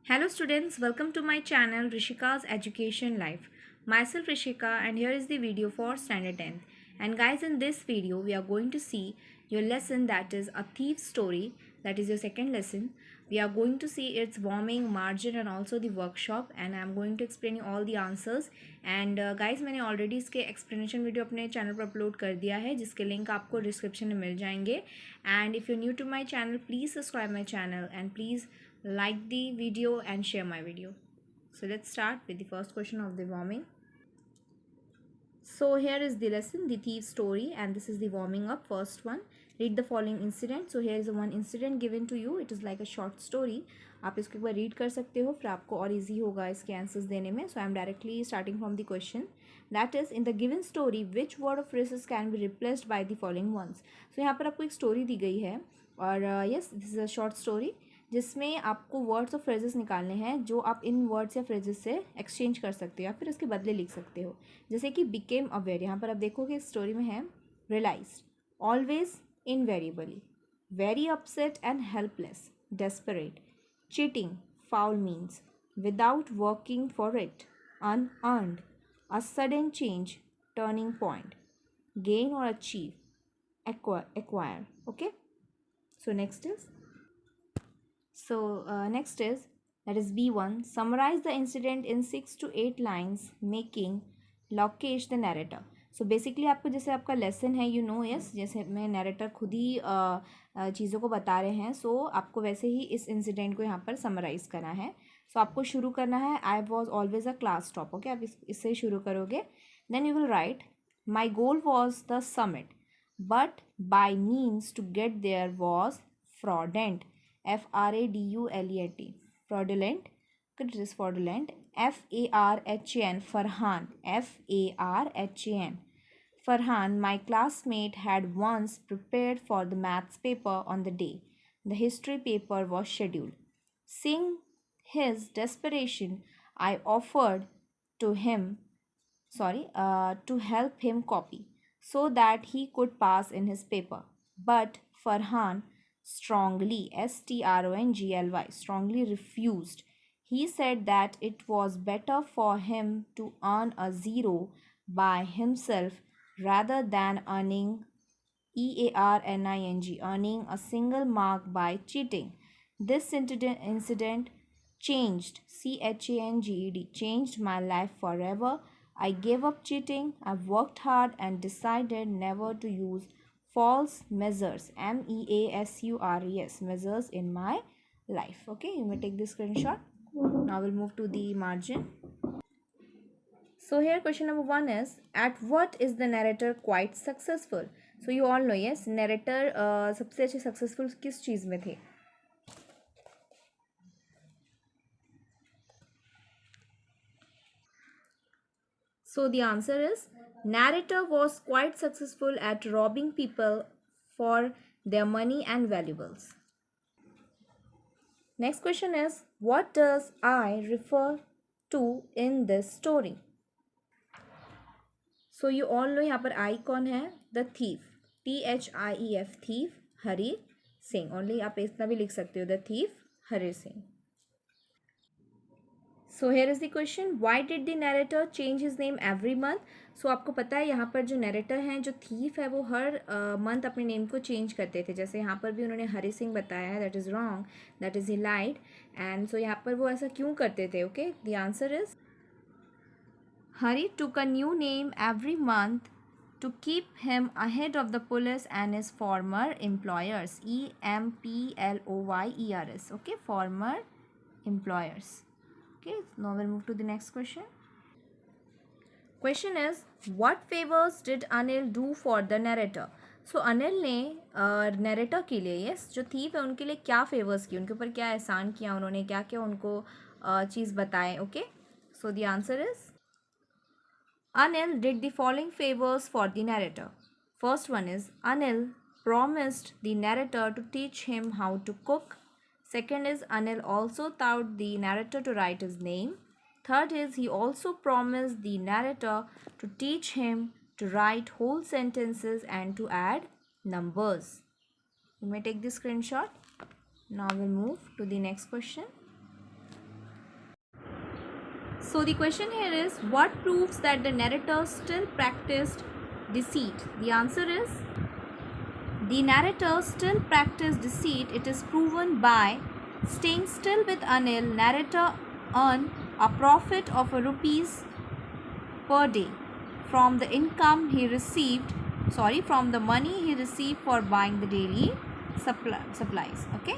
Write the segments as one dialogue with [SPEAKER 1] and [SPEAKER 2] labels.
[SPEAKER 1] Hello students, welcome to my channel Rishika's Education Life. Myself Rishika and here is the video for standard 10th. And guys, in this video we are going to see your lesson, that is a thief story, that is your second lesson. We are going to see its warming, margin and also the workshop, and I am going to explain you all the answers. And guys, मैंने already इसके explanation video अपने channel पर upload कर दिया है, जिसके link आपको description में मिल जाएंगे. And if you're new to my channel, please subscribe my channel and please like the video and share my video. So let's start with the first question of the warming. So here is the lesson, the thief story, and this is the warming up. First one, read the following incident. So here is one incident given to you. It is like a short story. आप इसको एक बार read कर सकते हो, फिर आपको और easy होगा इसके आंसर्स देने में. So I am directly starting from the question. That is in the given story which word of phrases can be replaced by the following ones. So यहाँ पर आपको एक स्टोरी दी गई है और yes this is a short story जिसमें आपको वर्ड्स और फ्रेजेस निकालने हैं जो आप इन वर्ड्स या फ्रेजेस से एक्सचेंज कर सकते हो या फिर इसके बदले लिख सकते हो. जैसे कि बिकेम अवेयर, यहाँ पर आप देखोगे इस स्टोरी में है realise, always, invariably, very upset and helpless, desperate, cheating, foul means, without working for it, unearned, a sudden change, turning point, gain or achieve, acquire. Okay. So next is that is B1. Summarize the incident in 6 to 8 lines, making Lokesh the narrator. So basically आपको जैसे आपका lesson है yes जैसे मैं narrator खुद ही चीज़ों को बता रहे हैं. सो आपको वैसे ही इस इंसिडेंट को यहाँ पर समराइज़ करना है. सो आपको शुरू करना है I was always a class top. Okay, आप इससे शुरू करोगे. Then you will write my goal was the summit but by means to get there was fraudulent, FRADULENT, fraudulent. It is fraudulent. FARHAN, Farhan, FARHAN. Farhan, my classmate, had once prepared for the maths paper on the day the history paper was scheduled. Seeing his desperation, I offered to him, to help him copy so that he could pass in his paper. But Farhan strongly, STRONGLY, strongly refused. He said that it was better for him to earn a zero by himself rather than earning earning a single mark by cheating. This incident changed, changed my life forever. I gave up cheating. I worked hard and decided never to use false measures, MEASURES, measures in my life. Okay, you may take this screenshot. Now we'll move to the margin. So here question number 1 is, at what is the narrator quite successful? So you all know, yes, narrator सबसे अच्छे successful किस चीज़ में थे? So the answer is, narrator was quite successful at robbing people for their money and valuables. Next question is, what does I refer to in this story? So you all know यहाँ पर I कौन है? The thief, THIEF, thief Hari Singh. Only आप इतना भी लिख सकते हो, the thief Hari Singh. So here is the question, why did the narrator change his name every month? So आपको पता है यहाँ पर जो नैरेटर हैं, जो थीफ है, वो हर मंथ अपने नेम को चेंज करते थे. जैसे यहाँ पर भी उन्होंने हरी सिंह बताया है, that is wrong, that is he lied. And so यहाँ पर वो ऐसा क्यों करते थे? Okay, the answer is, Hari took a new name every month to keep him ahead of the police and his former employers. EMPLOYERS. Okay, former employers. Okay, now we'll move to the next question. Question is, what favors did Anil do for the narrator? So Anil ने narrator के लिए, yes, जो thief है उनके लिए क्या favours किए, उनके ऊपर क्या एहसान किया उन्होंने, क्या क्या उनको चीज़ बताएं. Okay, so the answer is, Anil did the following favors for the narrator. First one is, Anil promised the narrator to teach him how to cook. Second is, Anil also taught the narrator to write his name. Third is, he also promised the narrator to teach him to write whole sentences and to add numbers. You may take this screenshot. Now we'll move to the next question. So the question here is, what proves that the narrator still practiced deceit? The answer is, the narrator still practiced deceit. It is proven by staying still with Anil. Narrator earned a profit of ₹1 per day from the income he received, from the money he received for buying the daily supplies. Okay.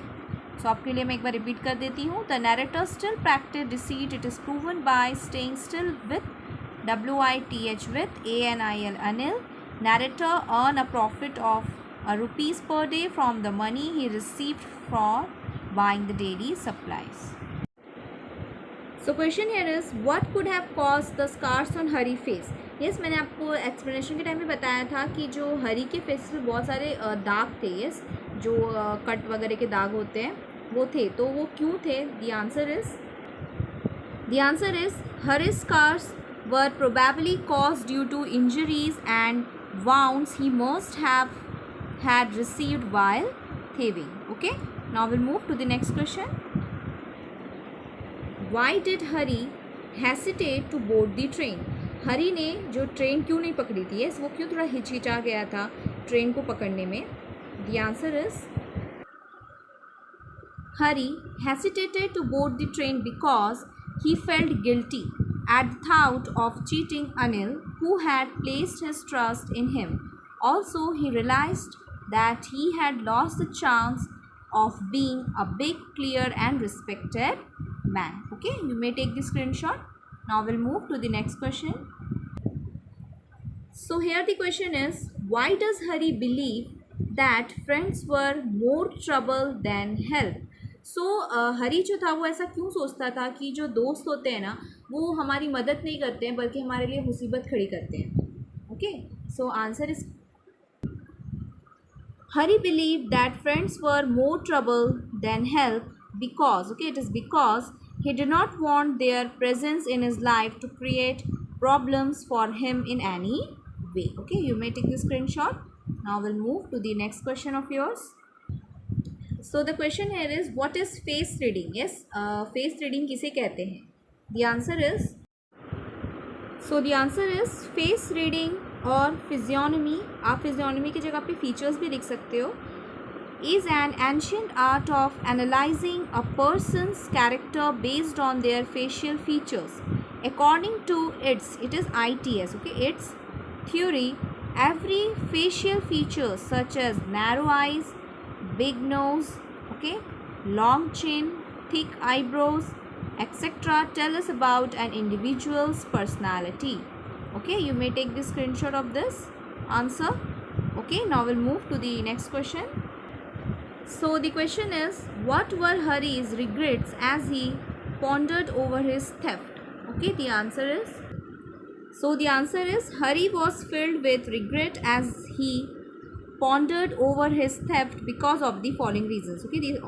[SPEAKER 1] So आपके लिए मैं एक बार repeat कर देती हूँ. The narrator still practiced deceit. It is proven by staying still with WITH with ANIL Anil. Narrator earned a profit of ₹1 per day from the money he received for buying the daily supplies. So question here is, what could have caused the scars on Hari face? Yes, मैंने आपको explanation के time में बताया था कि जो हरी के face पे बहुत सारे दाग थे. यस, जो कट वगैरह के दाग होते हैं वो थे. तो वो क्यों थे? The answer is Hari's scars were probably caused due to injuries and wounds he must have had received while thieving. Okay, now we'll move to the next question. Why did Hari hesitate to board the train? हरी ने जो train क्यों नहीं पकड़ी थी? Yes, वो क्यों थोड़ा हिचकिचा गया था ट्रेन को पकड़ने में? The answer is, Hari hesitated to board the train because he felt guilty at the thought of cheating Anil, who had placed his trust in him. Also, he realized that he had lost the chance of being a big, clear and respected man. Okay, you may take the screenshot. Now we'll move to the next question. So here the question is, why does Hari believe that friends were more trouble than help? So हरी जो था वो ऐसा क्यों सोचता था कि जो दोस्त होते हैं ना वो हमारी मदद नहीं करते हैं बल्कि हमारे लिए मुसीबत खड़ी करते हैं. Okay, so answer is, Hari believed that friends were more trouble than help because, okay, it is because he did not want their presence in his life to create problems for him in any way. Okay, you may take the screenshot. Now we'll move to the next question of yours. So the question here is, what is face reading? Yes, face reading किसे कहते हैं? The answer is, face reading और physiognomy, आप physiognomy की जगह पे features भी लिख सकते हो, is an ancient art of analyzing a person's character based on their facial features. According to it is ITS, okay, its theory, every facial feature such as narrow eyes, big nose, okay, long chin, thick eyebrows, etc. tell us about an individual's personality. Okay, you may take the screenshot of this answer. Okay, now we'll move to the next question. So the question is, what were Hari's regrets as he pondered over his theft? Okay, the answer is, Hari was filled with regret as he pondered over his theft because of the following reasons. Okay, the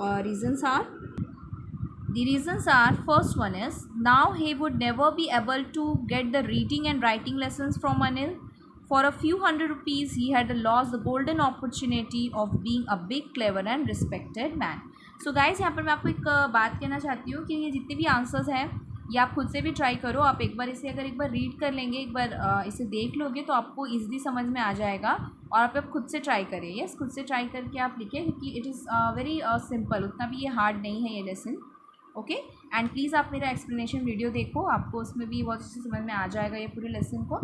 [SPEAKER 1] reasons are, first one is, now he would never be able to get the reading and writing lessons from Anil. For a few ₹100 he had lost the golden opportunity of being a big, clever and respected man. So guys, यहाँ पर मैं आपको एक बात कहना चाहती हूँ कि ये जितने भी आंसर्स हैं ये आप खुद से भी ट्राई करो. आप एक बार इसे अगर एक बार रीड कर लेंगे, एक बार इसे देख लोगे तो आपको ईजिली समझ में आ जाएगा और आप खुद से ट्राई करें. यस, खुद से ट्राई करके आप लिखें क्योंकि इट इज़ वेरी सिंपल, उतना भी ये हार्ड नहीं है ये लेसन. ओके, एंड प्लीज़ आप मेरा एक्सप्लेनेशन वीडियो देखो, आपको उसमें भी बहुत अच्छे से समझ में आ जाएगा ये पूरे लेसन को.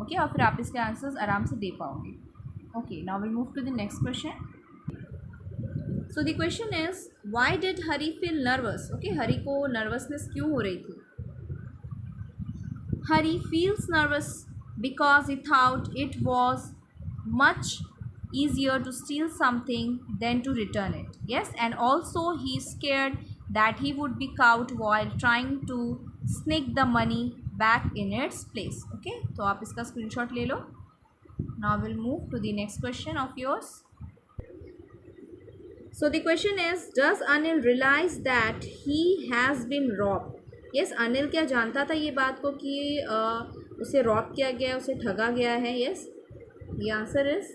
[SPEAKER 1] ओके, और फिर आप इसके आंसर्स आराम से दे पाओगे. Okay, now will move to the next question. So the question is, why did Hari feel nervous? Okay, Hari को नर्वसनेस क्यों हो रही थी? Hari feels nervous because he thought it was much easier to steal something than to return it. Yes, and also he is scared that he would be caught while trying to sneak the money back in its place. Okay, तो आप इसका screenshot ले लो. Now we'll move to the next question of yours. So the question is, does Anil realize that he has been robbed? Yes, Anil क्या जानता था ये बात को कि उसे रॉब किया गया, उसे ठगा गया है? Yes, the answer is,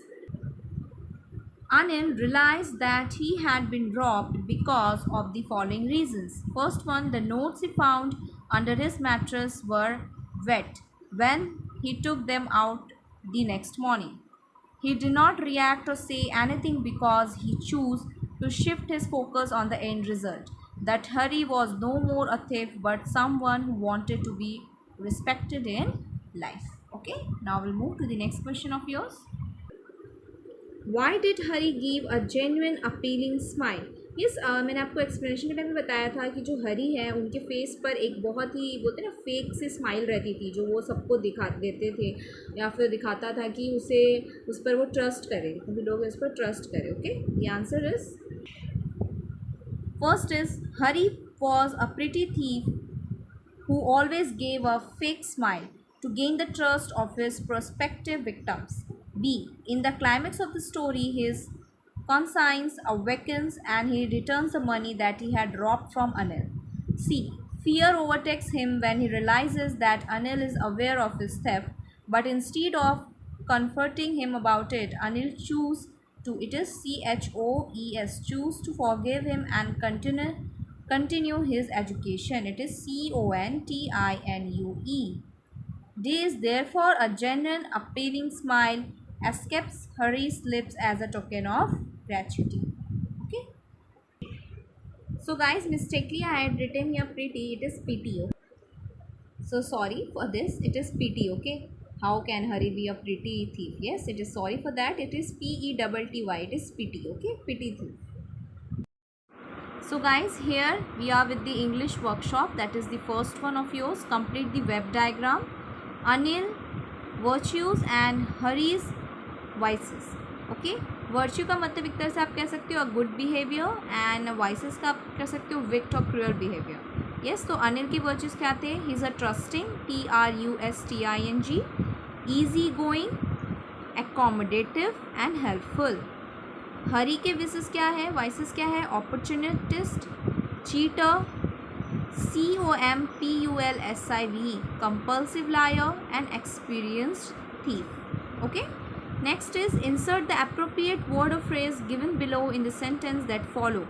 [SPEAKER 1] Anil realized that he had been robbed because of the following reasons. First one, the notes he found under his mattress were wet when he took them out the next morning. He did not react or say anything because he chose to shift his focus on the end result. That Hari was no more a thief but someone who wanted to be respected in life. Okay, now we'll move to the next question of yours. Why did Hari give a genuine appealing smile? Yes मैंने आपको explanation के time में बताया था कि जो हरी है उनके फेस पर एक बहुत ही बोलते हैं ना फेक सी स्माइल रहती थी जो वो सबको दिखा देते थे या फिर दिखाता था कि उसे उस पर वो ट्रस्ट करे, क्योंकि लोग इस पर ट्रस्ट करें. Okay, the answer is first is Hari was a pretty thief who always gave a fake smile to gain the trust of his prospective victims. B. In the climax of the story, his conscience awakens and he returns the money that he had robbed from Anil. C. Fear overtakes him when he realizes that Anil is aware of his theft, but instead of comforting him about it, Anil it is CHOES, choose to forgive him and continue his education. It is CONTINUE. D is therefore a genuine appealing smile escapes Hari's lips as a token of gratitude. Okay. So guys, mistakenly I had written here pretty. It is PT. So sorry for this. It is PT. Okay. How can Hari be a pretty thief? Yes, it is sorry for that. It is PETTY. It is PT. Okay. PT thief. So guys, here we are with the English workshop. That is the first one of yours. Complete the web diagram. Anil virtues and Hari's vices. Okay, virtue का मतलब एक तरह से आप कह सकते हो a good behaviour and vices का आप कह सकते हो विक्ट और क्रूअल बिहेवियर. यस, तो अनिल की वर्च्यूज क्या थे? He is a trusting, TRUSTING, easy going, accommodative and helpful. Hari के विसेस क्या है, वाइसेस क्या है? Opportunist, cheater, COMPULSIVE, compulsive liar and experienced thief. Okay, next is insert the appropriate word or phrase given below in the sentence that follow.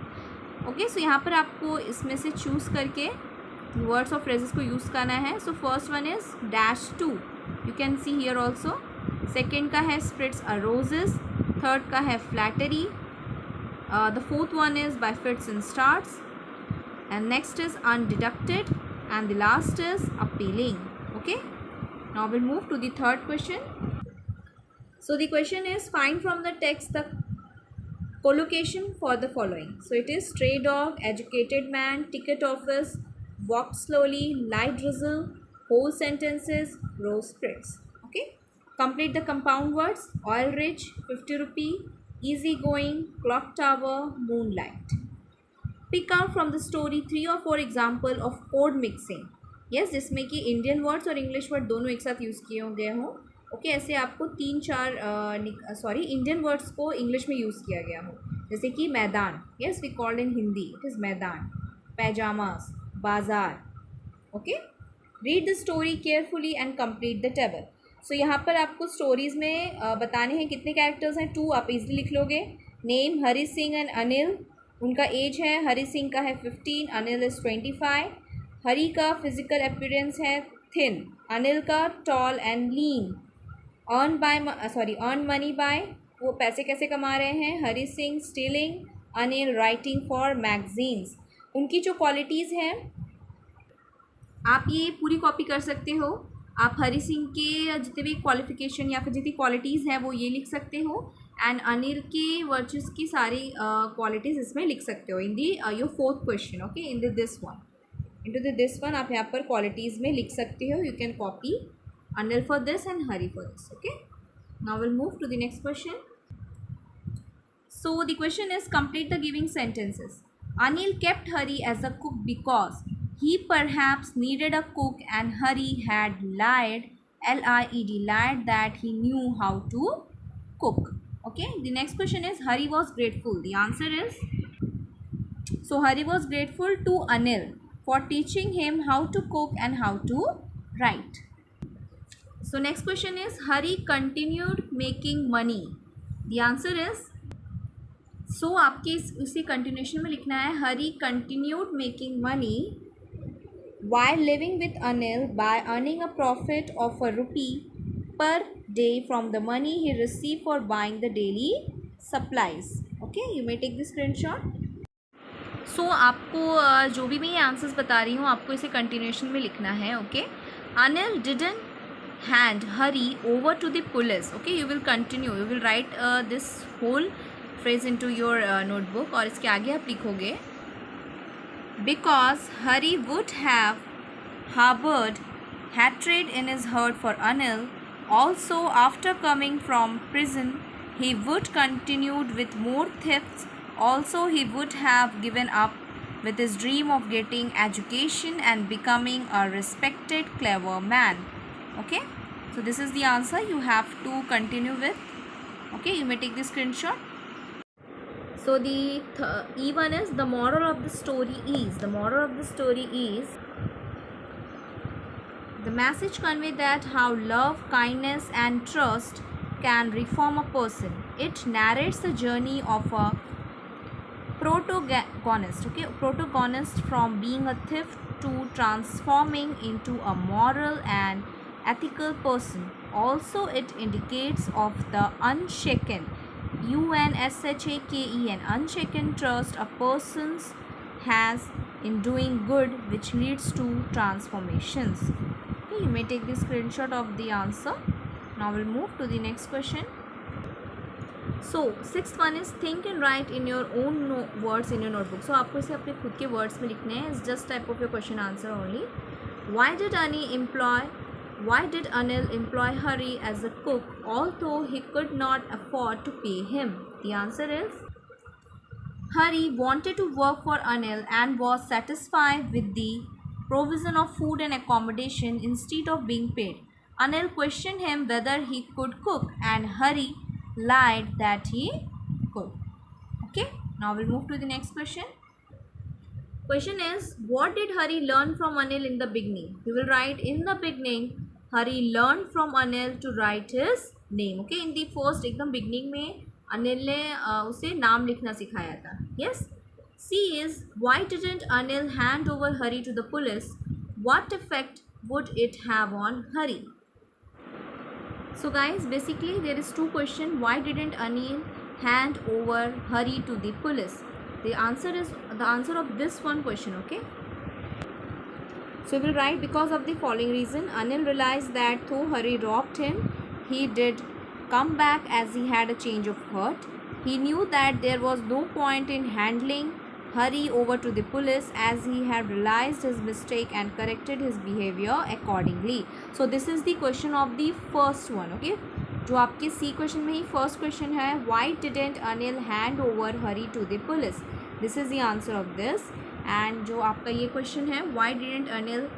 [SPEAKER 1] Okay, so यहाँ पर आपको इसमें से चूज़ करके words और phrases को यूज़ करना है. So first one is -2, you can see here also. Second का है spreads a roses. Third का है flattery. The fourth one is by fits and starts. And next is undeducted, and the last is appealing. Okay, now we'll move to the third question. So the question is, find from the text the collocation for the following. So it is stray dog, educated man, ticket office, walked slowly, light drizzle, whole sentences, rose spreads. Okay, complete the compound words: oil rich, 50 rupee, easy going, clock tower, moonlight. Pick out from the story 3 or 4 example of code mixing. Yes, जिसमें कि Indian words और English word दोनों एक साथ use किए गए हों. Okay, ऐसे आपको 3-4 इंडियन वर्ड्स को इंग्लिश में यूज़ किया गया हो. जैसे कि maidan, yes we called in Hindi it is maidan. Pyjamas, bazaar. Okay, read the story carefully and complete the table. So यहाँ पर आपको स्टोरीज़ में बताने हैं कितने कैरेक्टर्स हैं. 2 आप इजीली लिख लोगे. Name Hari Singh and Anil. उनका एज है, हरी सिंह का है 15, अनिल इज़ 25. हरी का फिजिकल अपीयरेंस है थिन, अनिल का tall and lean. Earn money by, वो पैसे कैसे कमा रहे हैं. Hari Singh stealing, Anil writing for magazines. उनकी जो क्वालिटीज़ हैं आप ये पूरी कॉपी कर सकते हो. आप हरी सिंह के जितने भी क्वालिफिकेशन या फिर जितनी क्वालिटीज़ हैं वो ये लिख सकते हो. एंड अनिल के वर्चुअस की सारी क्वालिटीज़ इसमें लिख सकते हो in the your fourth question. Okay, in this one आप यहाँ पर क्वालिटीज़ में लिख सकते हो. You can copy Anil for this and Hari for this. Okay, now will move to the next question. So the question is complete the giving sentences. Anil kept Hari as a cook because he perhaps needed a cook and Hari had lied, lied that he knew how to cook. Okay, the next question is Hari was grateful. The answer is, so Hari was grateful to Anil for teaching him how to cook and how to write. So next question is Hari continued making money. The answer is, so आपके इसी continuation में लिखना है, Hari continued making money while living with Anil by earning a profit of ₹1 per day from the money he received for buying the daily supplies. Okay, you may take the screenshot. So आपको जो भी मैं ये answers बता रही हूँ आपको इसे कंटिन्यूशन में लिखना है. Okay, Anil didn't hand Hari over to the police. Okay, you will continue, you will write this whole phrase into your notebook और इसके आगे आप लिखोगे, because Hari would have harbored hatred in his heart for Anil. Also, after coming from prison, he would continued with more thefts. Also, he would have given up with his dream of getting education and becoming a respected, clever man. Okay, so this is the answer you have to continue with. Okay, you may take the screenshot. So the E1 is the moral of the story is. The moral of the story is the message conveys that how love, kindness and trust can reform a person. It narrates the journey of a protagonist, okay, protagonist from being a thief to transforming into a moral and ethical person. Also, it indicates of the unshaken, unshaken, unshaken trust a person has in doing good, which leads to transformations. Okay, you may take the screenshot of the answer. Now we'll move to the next question. So sixth one is think and write in your own words in your notebook. So आपको इसे अपने खुद के words में लिखने हैं. It's just type of your question answer only. Why did Anil employ Hari as a cook although he could not afford to pay him? The answer is Hari wanted to work for Anil and was satisfied with the provision of food and accommodation instead of being paid. Anil questioned him whether he could cook and Hari lied that he could. Okay, now we'll move to the next question. Question is, what did Hari learn from Anil in the beginning? We will write in the beginning, Hari learned from Anil to write his name. Okay, in the first एकदम beginning में अनिल ने उसे नाम लिखना सिखाया था. Yes. C is, why didn't Anil hand over Hari to the police? What effect would it have on Hari? So guys, basically there is two questions. Why didn't Anil hand over Hari to the police? The answer is the answer of this one question. Okay, so we will write, because of the following reason. Anil realized that though Hari robbed him, he did come back as he had a change of heart. He knew that there was no point in handling Hari over to the police as he had realized his mistake and corrected his behavior accordingly. So this is the question of the first one. Okay, जो आपके C question में ही first question है, why didn't Anil hand over Hari to the police? This is the answer of this. And जो आपका ये question है, why didn't Anil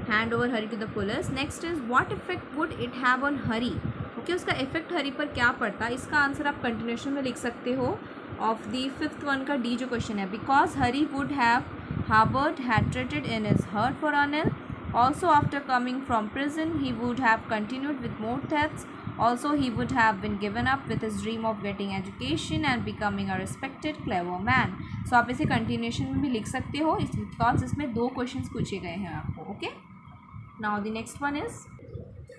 [SPEAKER 1] hand over Hari to the police? Next is, what effect would it have on Hari? Okay, उसका effect Hari पर क्या पड़ता? इसका answer आप continuation में लिख सकते हो of the fifth one का D जो question है, because Hari would have harbored hatred in his heart for Anil. Also, after coming from prison, he would have continued with more thefts. Also, he would have been given up with his dream of getting education and becoming a respected, clever man. So आप इसे continuation में भी लिख सकते हो, because इसमें दो questions पूछे गए हैं आपको. Okay. Now the next one is,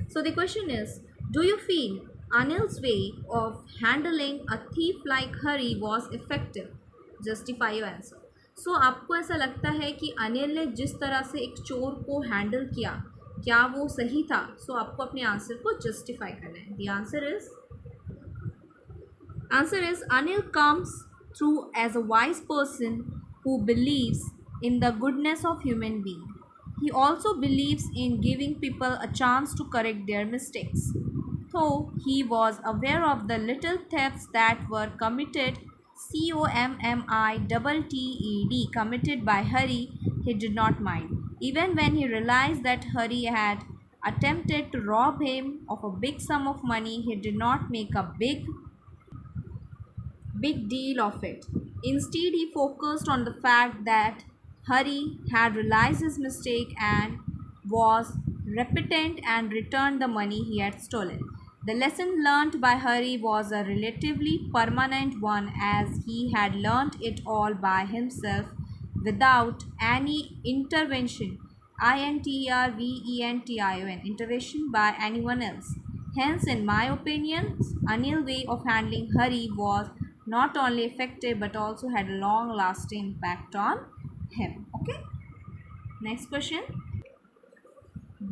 [SPEAKER 1] so the question is, do you feel Anil's way of handling a thief like Hari was effective? Justify your answer. So आपको ऐसा लगता है कि अनिल ने जिस तरह से एक चोर को हैंडल किया, क्या वो सही था? So आपको अपने आंसर को जस्टिफाई करना है. The answer is Anil comes through as a wise person who believes in the goodness of human being. He also believes in giving people a chance to correct their mistakes. Though he was aware of the little thefts that were committed, committed by Hari, he did not mind. Even when he realized that Hari had attempted to rob him of a big sum of money, he did not make a big deal of it. Instead, he focused on the fact that Hari had realized his mistake and was repentant and returned the money he had stolen. The lesson learnt by Hari was a relatively permanent one, as he had learnt it all by himself without any intervention, intervention by anyone else. Hence, in my opinion, Anil's way of handling Hari was not only effective but also had a long lasting impact on him. Okay, next question.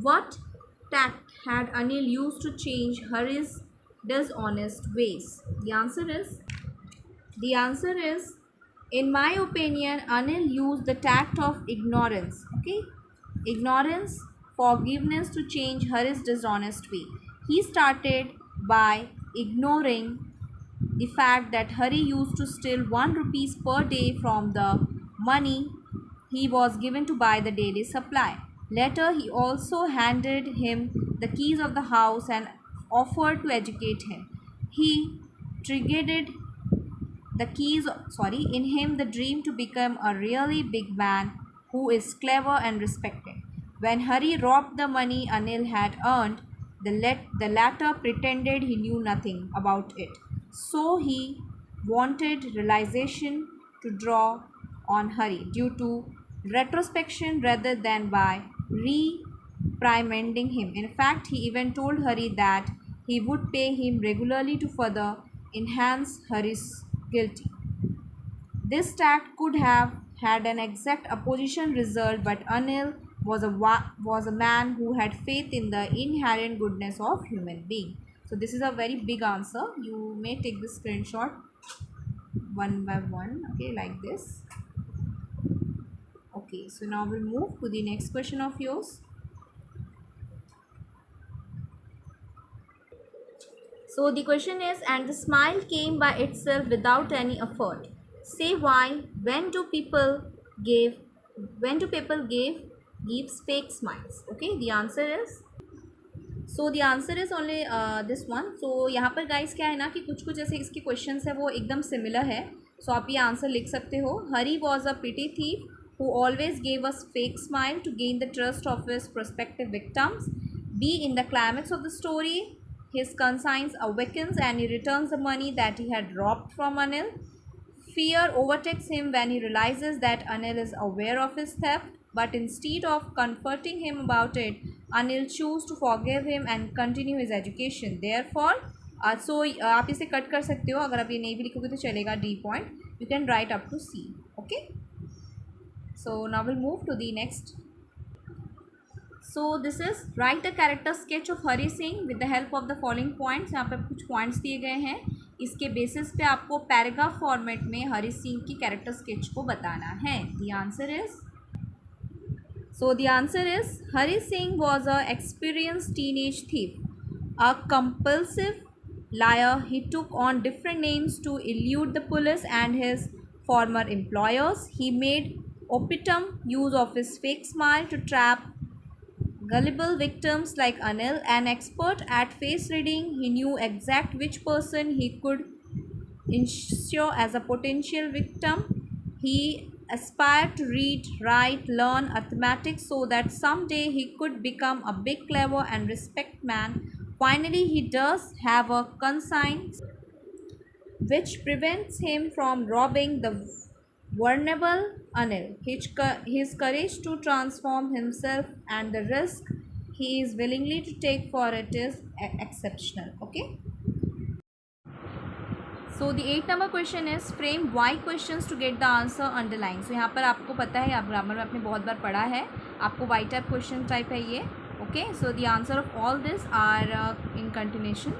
[SPEAKER 1] What tact had Anil used to change Hari's dishonest ways? The answer is, in my opinion, Anil used the tact of ignorance. Okay, ignorance, forgiveness to change Hari's dishonest way. He started by ignoring the fact that Hari used to steal 1 rupees per day from the money he was given to buy the daily supply. Later, he also handed him the keys of the house and offered to educate him. He triggered in him the dream to become a really big man who is clever and respected. When Hari robbed the money Anil had earned, the latter pretended he knew nothing about it. So he wanted realization to draw on Hari due to retrospection rather than by reprimanding him. In fact, he even told Hari that he would pay him regularly to further enhance Hari's guilty. This tact could have had an exact opposition result, but Anil was a man who had faith in the inherent goodness of human being. So this is a very big answer. You may take this screenshot one by one, okay, like this. Okay, so now we'll move to the next question of yours. So the question is, and the smile came by itself without any effort. Say why. When do people give gives fake smiles? Okay, the answer is, so the answer is only this one. So यहाँ पर guys क्या है ना कि कुछ कुछ जैसे इसके क्वेश्चंस है वो एकदम सिमिलर है. सो आप ये आंसर लिख सकते हो. Hari was a petty thief who always gave us fake smile to gain the trust of his prospective victims. B. In the climax of the story, his conscience awakens and he returns the money that he had robbed from Anil. Fear overtakes him when he realizes that Anil is aware of his theft, but instead of comforting him about it, Anil chooses to forgive him and continue his education. Therefore, आप इसे cut कर सकते हो. अगर आप ये नहीं भी लिखोगे तो चलेगा. D point. You can write up to C. Okay. So now we'll move to the next. So this is write a character sketch of Hari Singh with the help of the following points. यहाँ पर कुछ points दिए गए हैं. इसके basis पे आपको paragraph format में हरी सिंह की कैरेक्टर स्केच को बताना है. The answer is Hari Singh was a experienced teenage thief, a compulsive liar. He took on different names to elude the police and his former employers. He made optimum use of his fake smile to trap gullible victims like Anil. An expert at face reading, he knew exact which person he could ensure as a potential victim. He aspired to read, write, learn arithmetic so that someday he could become a big, clever and respected man. Finally, he does have a conscience which prevents him from robbing the vulnerable Anil. His courage to transform himself and the risk he is willingly to take for it is exceptional. Okay. So the 8 number question is frame why questions to get the answer underline. So यहाँ पर आपको पता है, आप grammar में आपने बहुत बार पढ़ा है, आपको वाई टाइप क्वेश्चन टाइप है ये. Okay. So the answer of all this are in continuation.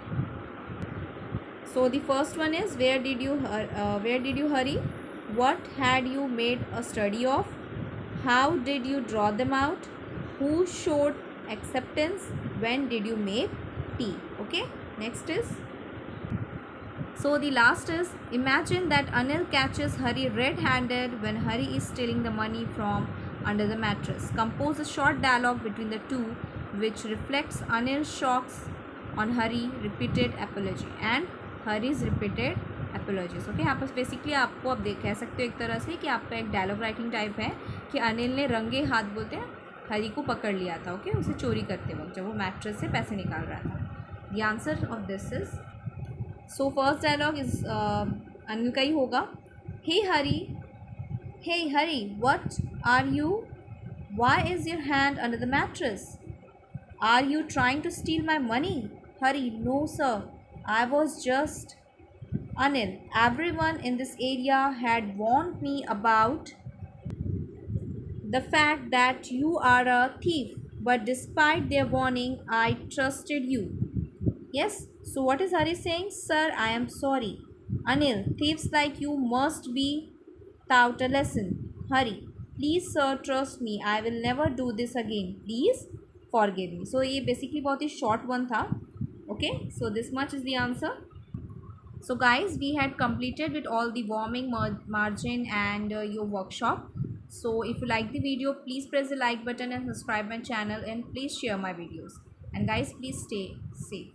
[SPEAKER 1] So the first one is where did you hurry? What had you made a study of? How did you draw them out? Who showed acceptance? When did you make tea? Okay. Next is, so the last is imagine that Anil catches Hari red-handed when Hari is stealing the money from under the mattress. Compose a short dialogue between the two which reflects Anil's shocks on Hari repeated apology and Hari's repeated apologies. Okay. यहाँ पर basically आपको अब कह सकते हो एक तरह से कि आपका एक डायलॉग राइटिंग टाइप है कि अनिल ने रंगे हाथ बोलते हैं हरी को पकड़ लिया था. ओके. उसे चोरी करते वक्त जब वो मैट्रेस से पैसे निकाल रहा था. The answer of this is, so first dialogue is Anil का ही होगा. Hey Hari, hey Hari, what are you? Why is your hand under the mattress? Are you trying to steal my money? Hari, no sir. I was just Anil. Everyone in this area had warned me about the fact that you are a thief, but despite their warning, I trusted you. Yes, so what is Hari saying? Sir, I am sorry. Anil, thieves like you must be taught a lesson. Hari, please sir, trust me. I will never do this again. Please forgive me. So ये basically बहुत ही short one था. Okay, so this much is the answer. So guys, we had completed with all the warming, margin and your workshop. So if you like the video, please press the like button and subscribe my channel, and please share my videos. And guys, please stay safe.